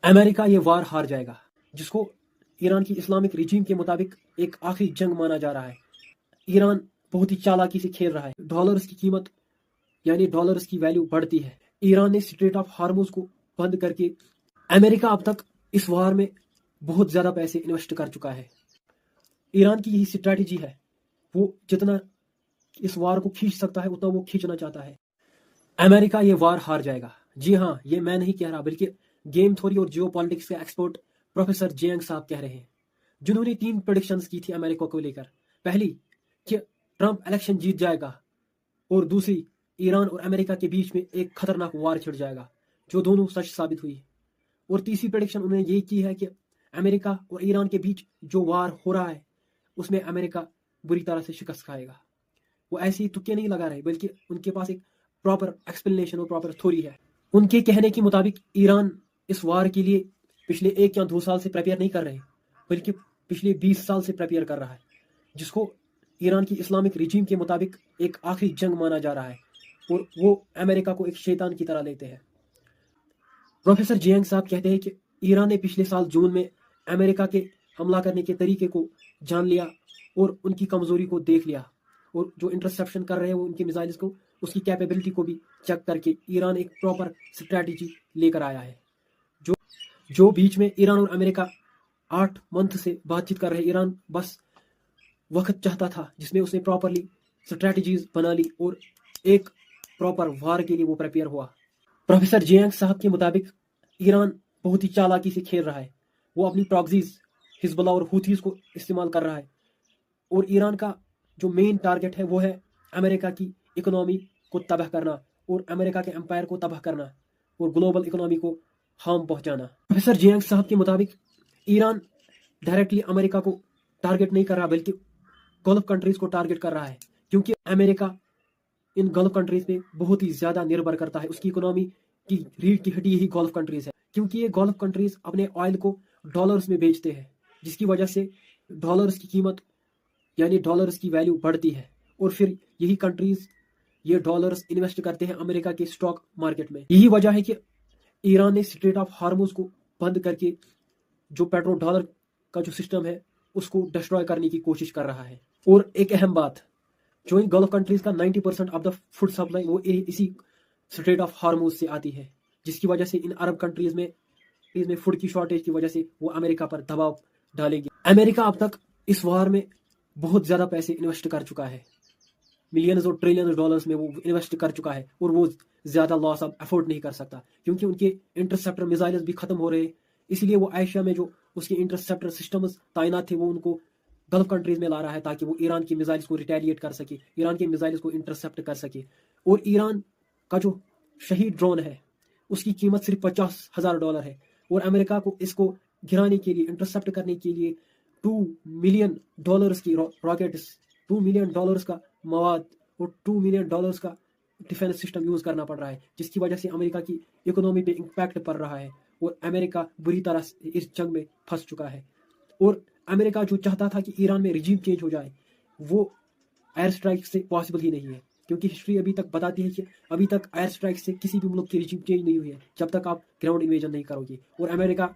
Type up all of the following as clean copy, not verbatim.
America ये वार हार जाएगा, जिसको ईरान की इस्लामिक रिजीम के मुताबिक एक आखिरी जंग माना जा रहा है। ईरान बहुत ही चालाकी से खेल रहा है। डॉलर्स की कीमत यानी डॉलर्स की वैल्यू बढ़ती है। ईरान ने स्ट्रेट ऑफ हार्मुज को बंद करके अमेरिका अब तक इस वार में बहुत ज्यादा पैसे इन्वेस्ट कर चुका है। ईरान की यही स्ट्रैटेजी है, वो जितना इस वार को खींच सकता है उतना वो खींचना चाहता है। अमेरिका ये वार हार जाएगा। जी हाँ, ये मैं नहीं कह रहा, बल्कि गेम थ्योरी और जियो पॉलिटिक्स के एक्सपर्ट प्रोफेसर जेंग साहब कह रहे हैं, जिन्होंने 3 प्रेडिक्शंस की थी अमेरिका को लेकर। पहली कि ट्रंप इलेक्शन जीत जाएगा, और दूसरी ईरान और अमेरिका के बीच में एक खतरनाक वार छिड़ जाएगा, जो दोनों सच साबित हुई। और तीसरी प्रेडिक्शन उन्होंने ये की है कि अमेरिका और ईरान के बीच जो वार हो रहा है उसमें अमेरिका बुरी तरह से शिकस्त खाएगा। वो ऐसे ही तुक्के नहीं लगा रहे, बल्कि उनके पास एक प्रॉपर एक्सप्लेनेशन और प्रॉपर थ्योरी है। उनके कहने के मुताबिक ईरान इस वार के लिए पिछले 1 या 2 साल से प्रिपेयर नहीं कर रहे, बल्कि पिछले 20 साल से प्रिपेयर कर रहा है, जिसको ईरान की इस्लामिक रिजीम के मुताबिक एक आखिरी जंग माना जा रहा है, और वो अमेरिका को एक शैतान की तरह लेते हैं। प्रोफेसर जियांग साहब कहते हैं कि ईरान ने पिछले साल जून में अमेरिका के हमला करने के तरीके को जान लिया और उनकी कमजोरी को देख लिया, और जो इंटरसेप्शन कर रहे हैं वो उनके मिसाइल्स को, उसकी कैपेबिलिटी को भी चेक करके ईरान एक प्रॉपर स्ट्रैटेजी लेकर आया है। जो बीच में ईरान और अमेरिका 8 मंथ से बातचीत कर रहे, ईरान बस वक्त चाहता था जिसमें उसने प्रॉपरली स्ट्रैटेजीज बना ली और एक प्रॉपर वार के लिए वो प्रिपेयर हुआ। प्रोफेसर जियांग साहब के मुताबिक ईरान बहुत ही चालाकी से खेल रहा है। वो अपनी प्रॉक्सीज हिजबुल्लाह और हुथीज को इस्तेमाल कर रहा है, और ईरान का जो मेन टारगेट है वो है अमेरिका की इकोनॉमी को तबाह करना, और अमेरिका के एम्पायर को तबाह करना, और ग्लोबल इकोनॉमी को हार्म पहुंचाना। प्रोफेसर जियांग साहब के मुताबिक ईरान डायरेक्टली अमेरिका को टारगेट नहीं कर रहा, बल्कि गल्फ कंट्रीज को टारगेट कर रहा है, क्योंकि अमेरिका इन गल्फ कंट्रीज पे बहुत ही ज्यादा निर्भर करता है। उसकी इकोनॉमी की रीढ़ की हड्डी यही गल्फ कंट्रीज है, क्योंकि ये गल्फ कंट्रीज अपने ऑयल को डॉलर्स में बेचते हैं, जिसकी वजह से डॉलर्स की कीमत यानी डॉलर्स की वैल्यू बढ़ती है, और फिर यही कंट्रीज ये डॉलर्स इन्वेस्ट करते हैं अमेरिका के स्टॉक मार्केट में। यही वजह है कि ईरान ने स्ट्रेट ऑफ हार्मुज को बंद करके जो पेट्रो डॉलर का जो सिस्टम है उसको डिस्ट्रॉय करने की कोशिश कर रहा है। और एक अहम बात, जो इन गल्फ कंट्रीज का 90% ऑफ द फूड सप्लाई वो इसी स्ट्रेट ऑफ हार्मुज से आती है, जिसकी वजह से इन अरब कंट्रीज में फूड की शॉर्टेज की वजह से वो अमेरिका पर दबाव डालेगी। अमेरिका अब तक इस वार में बहुत ज्यादा पैसे इन्वेस्ट कर चुका है, मिलियंस और ट्रिलियंस डॉलर्स में वो इन्वेस्ट कर चुका है, और वो ज्यादा लॉस अब अफोर्ड नहीं कर सकता, क्योंकि उनके इंटरसेप्टर मिसाइल्स भी खत्म हो रहे हैं। इसलिए वो एशिया में जो उसके इंटरसेप्टर सिस्टम्स तैनात थे वो उनको गल्फ कंट्रीज में ला रहा है, ताकि वो ईरान की मिसाइल्स को रिटेलिएट कर सके, ईरान के मिसाइल्स को इंटरसेप्ट कर सके। और ईरान का जो शहीद ड्रोन है उसकी कीमत सिर्फ $50,000 है, और अमेरिका को इसको गिराने के लिए, इंटरसेप्ट करने के लिए $2 मिलियन की रॉकेट्स, $2 मिलियन का मवाद और $2 मिलियन का डिफेंस सिस्टम यूज करना पड़ रहा है, जिसकी वजह से अमेरिका की इकोनॉमी पे इम्पैक्ट पड़ रहा है, और अमेरिका बुरी तरह से इस जंग में फंस चुका है। और अमेरिका जो चाहता था कि ईरान में रिजीम चेंज हो जाए, वो एयर स्ट्राइक से पॉसिबल ही नहीं है, क्योंकि हिस्ट्री अभी तक बताती है कि अभी तक एयर स्ट्राइक से किसी भी मुल्क की रिजीम चेंज नहीं हुई है जब तक आप ग्राउंड इन्वेजन नहीं करोगे। और अमेरिका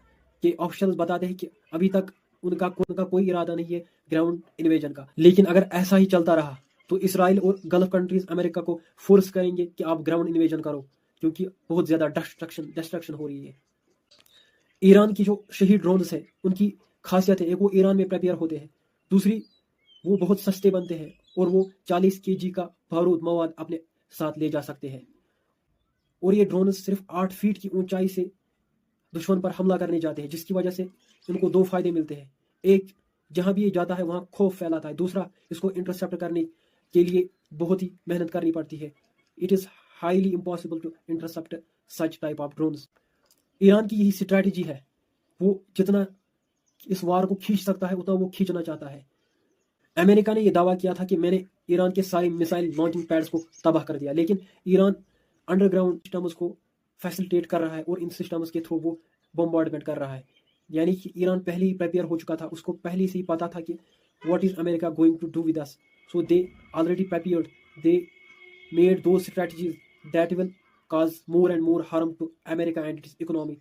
के ऑफिशियल्स बताते हैं कि अभी तक उनका कोई इरादा नहीं है ग्राउंड इन्वेजन का। लेकिन अगर ऐसा ही चलता रहा तो इसराइल और गल्फ कंट्रीज अमेरिका को फोर्स करेंगे कि आप ग्राउंड इन्वेजन करो, क्योंकि बहुत ज्यादा डिस्ट्रक्शन हो रही है। ईरान की जो शहीद ड्रोन्स है उनकी खासियत है, एक वो ईरान में प्रिपेयर होते हैं, दूसरी वो बहुत सस्ते बनते हैं, और वो 40 kg का बारूद मवाद अपने साथ ले जा सकते हैं। और ये ड्रोन सिर्फ 8 फीट की ऊंचाई से दुश्मन पर हमला करने जाते हैं, जिसकी वजह से उनको 2 फायदे मिलते हैं। एक, जहां भी ये जाता है वहां खौफ फैलाता है। दूसरा, इसको इंटरसेप्ट करने के लिए बहुत ही मेहनत करनी पड़ती है। It is highly impossible to intercept such type of drones. Iran की यही स्ट्रैटेजी है, वो जितना इस वार को खींच सकता है उतना वो खींचना चाहता है। अमेरिका ने यह दावा किया था कि मैंने ईरान के सारे मिसाइल लॉन्चिंग पैड्स को तबाह कर दिया, लेकिन ईरान अंडरग्राउंड सिस्टम्स को फैसिलिटेट कर रहा है और इन सिस्टम्स के थ्रू वो बॉम्बार्डमेंट कर रहा है। यानी कि ईरान पहले ही प्रिपेयर हो चुका था, उसको पहले से ही पता था कि what is America going to do with us, so they already prepared, they made those strategies that will cause more and more harm to America and its economy